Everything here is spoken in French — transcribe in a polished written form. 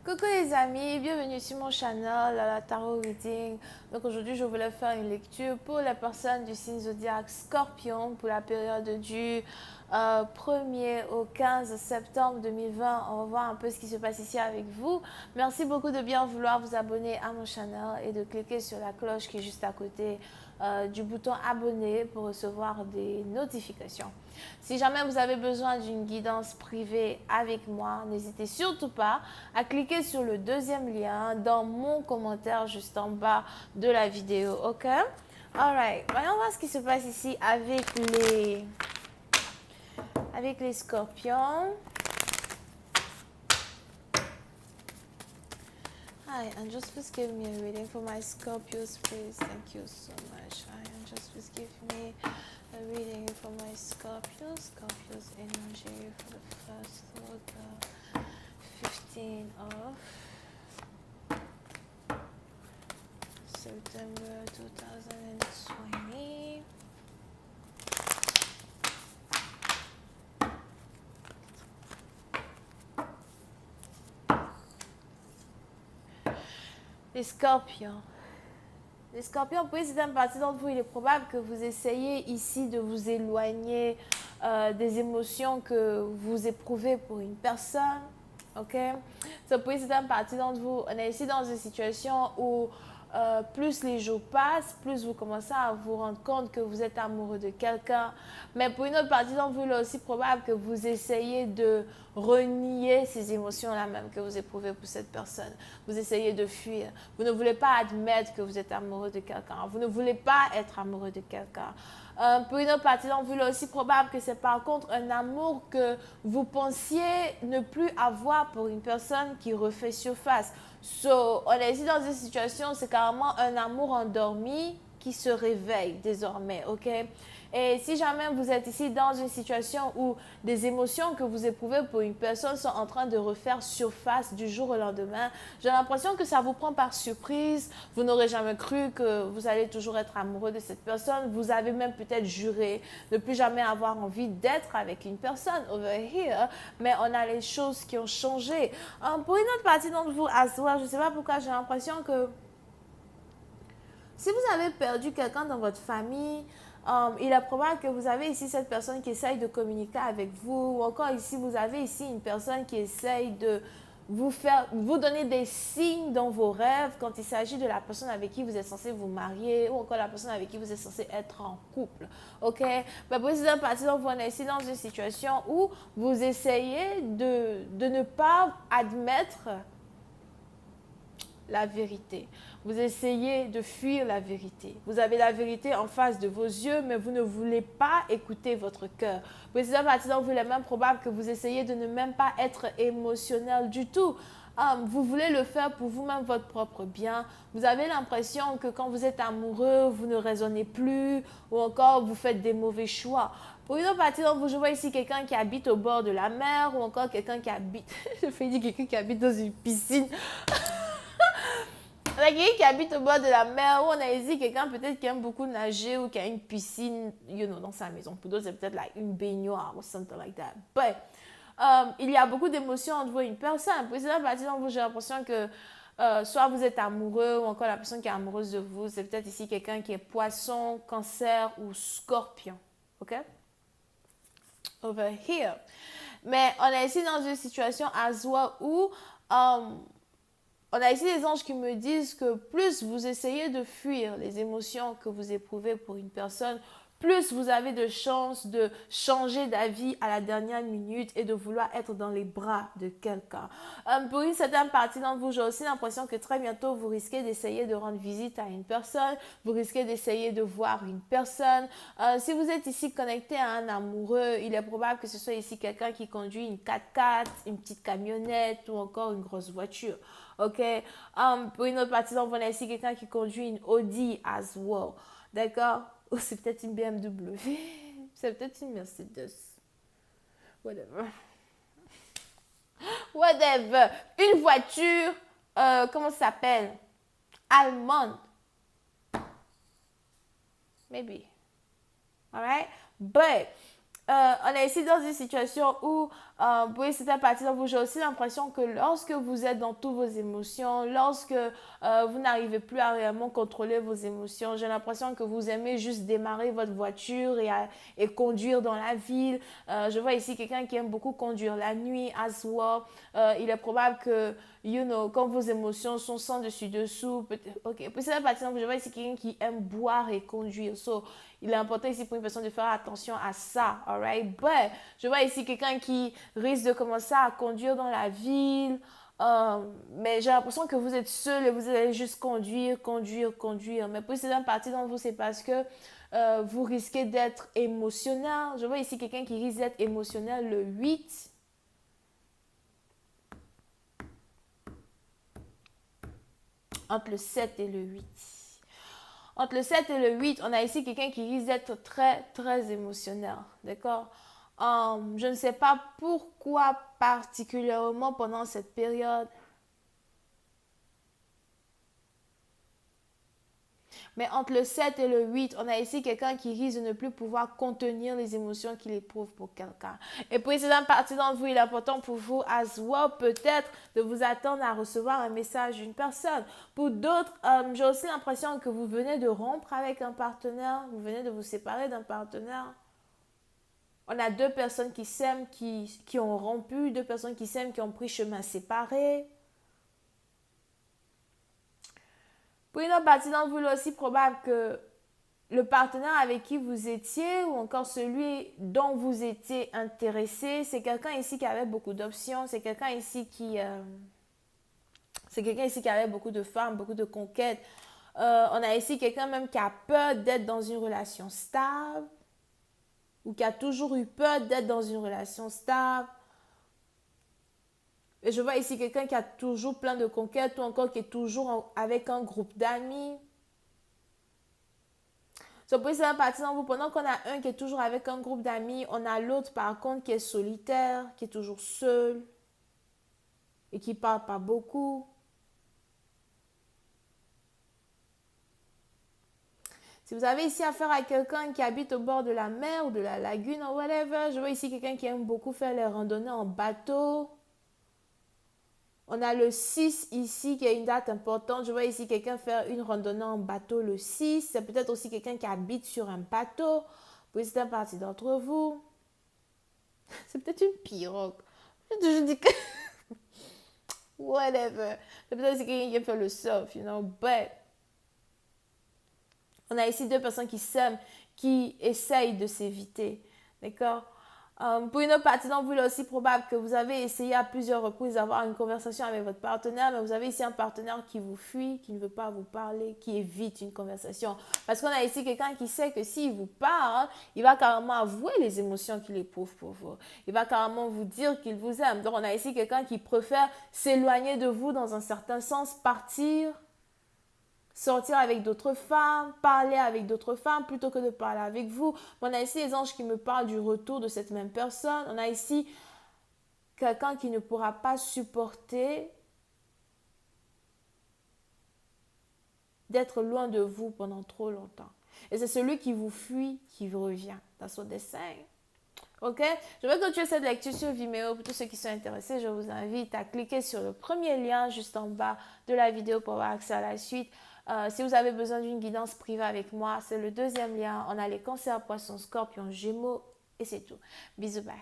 Coucou les amis, bienvenue sur mon channel à la Tarot Reading. Donc aujourd'hui je voulais faire une lecture pour les personnes du signe zodiaque Scorpion pour la période du 1er au 15 septembre 2020. On va voir un peu ce qui se passe ici avec vous. Merci beaucoup de bien vouloir vous abonner à mon channel et de cliquer sur la cloche qui est juste à côté du bouton abonner pour recevoir des notifications. Si jamais vous avez besoin d'une guidance privée avec moi, n'hésitez surtout pas à cliquer sur le deuxième lien dans mon commentaire juste en bas de la vidéo, ok? Alright, voyons voir ce qui se passe ici avec les scorpions. Hi, and just please give me a reading for my Scorpios, please. Thank you so much. Hi, and just please give me a reading for my Scorpios. Scorpios energy for the first quarter, 15 of September 2020. Les scorpions. Les scorpions, pour certaines parties d'entre vous, il est probable que vous essayez ici de vous éloigner des émotions que vous éprouvez pour une personne. Ok? So, pour certaines parties d'entre vous, on est ici dans une situation où plus les jours passent, plus vous commencez à vous rendre compte que vous êtes amoureux de quelqu'un. Mais pour une autre partie d'entre vous, il est aussi probable que vous essayez de renier ces émotions-là même que vous éprouvez pour cette personne. Vous essayez de fuir. Vous ne voulez pas admettre que vous êtes amoureux de quelqu'un. Vous ne voulez pas être amoureux de quelqu'un. Pour une autre partie d'entre vous, il est aussi probable que c'est par contre un amour que vous pensiez ne plus avoir pour une personne qui refait surface. So, on est ici dans une situation, c'est carrément un amour endormi qui se réveille désormais, ok? Et si jamais vous êtes ici dans une situation où des émotions que vous éprouvez pour une personne sont en train de refaire surface du jour au lendemain, j'ai l'impression que ça vous prend par surprise. Vous n'aurez jamais cru que vous allez toujours être amoureux de cette personne. Vous avez même peut-être juré ne plus jamais avoir envie d'être avec une personne over here. Mais on a les choses qui ont changé. Pour une autre partie d'entre vous, as well, je ne sais pas pourquoi j'ai l'impression que si vous avez perdu quelqu'un dans votre famille, il est probable que vous avez ici cette personne qui essaye de communiquer avec vous, ou encore ici, vous avez ici une personne qui essaye de vous donner des signes dans vos rêves quand il s'agit de la personne avec qui vous êtes censé vous marier, ou encore la personne avec qui vous êtes censé être en couple. Ok? Mais pour cette partie, donc, vous êtes ici dans une situation où vous essayez de ne pas admettre la vérité. Vous essayez de fuir la vérité. Vous avez la vérité en face de vos yeux, mais vous ne voulez pas écouter votre cœur. Précisément, vous il est même probable que vous essayez de ne même pas être émotionnel du tout. Vous voulez le faire pour vous-même, votre propre bien. Vous avez l'impression que quand vous êtes amoureux, vous ne raisonnez plus ou encore vous faites des mauvais choix. Pour une autre partie d'entre vous, je vois ici quelqu'un qui habite au bord de la mer ou encore quelqu'un qui habite, je fais dire quelqu'un qui habite dans une piscine. On a quelqu'un qui habite au bord de la mer, ou on a ici quelqu'un peut-être qui aime beaucoup nager ou qui a une piscine, dans sa maison. Pour d'autres, c'est peut-être like une baignoire ou something like that. But, il y a beaucoup d'émotions entre vous et une personne. Pour ça, par exemple, j'ai l'impression que soit vous êtes amoureux ou encore la personne qui est amoureuse de vous, c'est peut-être ici quelqu'un qui est poisson, cancer ou scorpion. OK? Over here. Mais on est ici dans une situation à soi où on a ici des anges qui me disent que plus vous essayez de fuir les émotions que vous éprouvez pour une personne, plus vous avez de chances de changer d'avis à la dernière minute et de vouloir être dans les bras de quelqu'un. Pour une certaine partie d'entre vous, j'ai aussi l'impression que très bientôt, vous risquez d'essayer de rendre visite à une personne, vous risquez d'essayer de voir une personne. Si vous êtes ici connecté à un amoureux, il est probable que ce soit ici quelqu'un qui conduit une 4x4, une petite camionnette ou encore une grosse voiture. Ok? Pour une autre partie d'entre vous, on a ici quelqu'un qui conduit une Audi as well. D'accord? Ou c'est peut-être une BMW. C'est peut-être une Mercedes. Whatever. Whatever. Une voiture, comment ça s'appelle? Allemande. Maybe. Alright? But, on est ici dans une situation où Pour certaines parties d'entre vous, j'ai aussi l'impression que lorsque vous êtes dans toutes vos émotions, lorsque vous n'arrivez plus à réellement contrôler vos émotions, j'ai l'impression que vous aimez juste démarrer votre voiture et conduire dans la ville. Je vois ici quelqu'un qui aime beaucoup conduire la nuit, as well. Il est probable que, quand vos émotions sont sans dessus-dessous, ok, pour certaines parties d'entre vous, je vois ici quelqu'un qui aime boire et conduire. So, il est important ici pour une personne de faire attention à ça, alright? But, je vois ici quelqu'un qui risque de commencer à conduire dans la ville, mais j'ai l'impression que vous êtes seul et vous allez juste conduire, conduire, conduire. Mais pour certaines parties d'entre vous, c'est parce que vous risquez d'être émotionnel. Je vois ici quelqu'un qui risque d'être émotionnel le 8. Entre le 7 et le 8. Entre le 7 et le 8, on a ici quelqu'un qui risque d'être très, très émotionnel. D'accord? Je ne sais pas pourquoi particulièrement pendant cette période. Mais entre le 7 et le 8, on a ici quelqu'un qui risque de ne plus pouvoir contenir les émotions qu'il éprouve pour quelqu'un. Et puis, c'est une partie d'entre vous, il est important pour vous, as well, peut-être de vous attendre à recevoir un message d'une personne. Pour d'autres, j'ai aussi l'impression que vous venez de rompre avec un partenaire, vous venez de vous séparer d'un partenaire. On a deux personnes qui s'aiment, qui ont rompu, deux personnes qui s'aiment, qui ont pris chemin séparés. Pour une autre partie d'entre vous, il est aussi probable que le partenaire avec qui vous étiez ou encore celui dont vous étiez intéressé, c'est quelqu'un ici qui avait beaucoup d'options, c'est quelqu'un ici qui avait beaucoup de femmes, beaucoup de conquêtes. On a ici quelqu'un même qui a peur d'être dans une relation stable ou qui a toujours eu peur d'être dans une relation stable. Et je vois ici quelqu'un qui a toujours plein de conquêtes ou encore qui est toujours avec un groupe d'amis. So, pour ça, partie d'entre vous, pendant qu'on a un qui est toujours avec un groupe d'amis, on a l'autre par contre qui est solitaire, qui est toujours seul et qui ne parle pas beaucoup. Si vous avez ici affaire à quelqu'un qui habite au bord de la mer ou de la lagune ou whatever, je vois ici quelqu'un qui aime beaucoup faire les randonnées en bateau. On a le 6 ici qui est une date importante. Je vois ici quelqu'un faire une randonnée en bateau le 6. C'est peut-être aussi quelqu'un qui habite sur un bateau. Pour certaines partie d'entre vous. C'est peut-être une pirogue. Je dis que... Whatever. C'est peut-être aussi quelqu'un qui aime faire le surf, But... On a ici deux personnes qui s'aiment, qui essayent de s'éviter. D'accord? Pour une autre partie d'entre vous, il est aussi probable que vous avez essayé à plusieurs reprises d'avoir une conversation avec votre partenaire, mais vous avez ici un partenaire qui vous fuit, qui ne veut pas vous parler, qui évite une conversation. Parce qu'on a ici quelqu'un qui sait que s'il vous parle, il va carrément avouer les émotions qu'il éprouve pour vous. Il va carrément vous dire qu'il vous aime. Donc, on a ici quelqu'un qui préfère s'éloigner de vous dans un certain sens, partir, sortir avec d'autres femmes, parler avec d'autres femmes plutôt que de parler avec vous. On a ici les anges qui me parlent du retour de cette même personne. On a ici quelqu'un qui ne pourra pas supporter d'être loin de vous pendant trop longtemps. Et c'est celui qui vous fuit qui vous revient. That's what they say. Ok? Je vais continuer cette lecture sur Vimeo. Pour tous ceux qui sont intéressés, je vous invite à cliquer sur le premier lien juste en bas de la vidéo pour avoir accès à la suite. Si vous avez besoin d'une guidance privée avec moi, c'est le deuxième lien. On a les cancers, poissons, scorpions, gémeaux et c'est tout. Bisous, bye.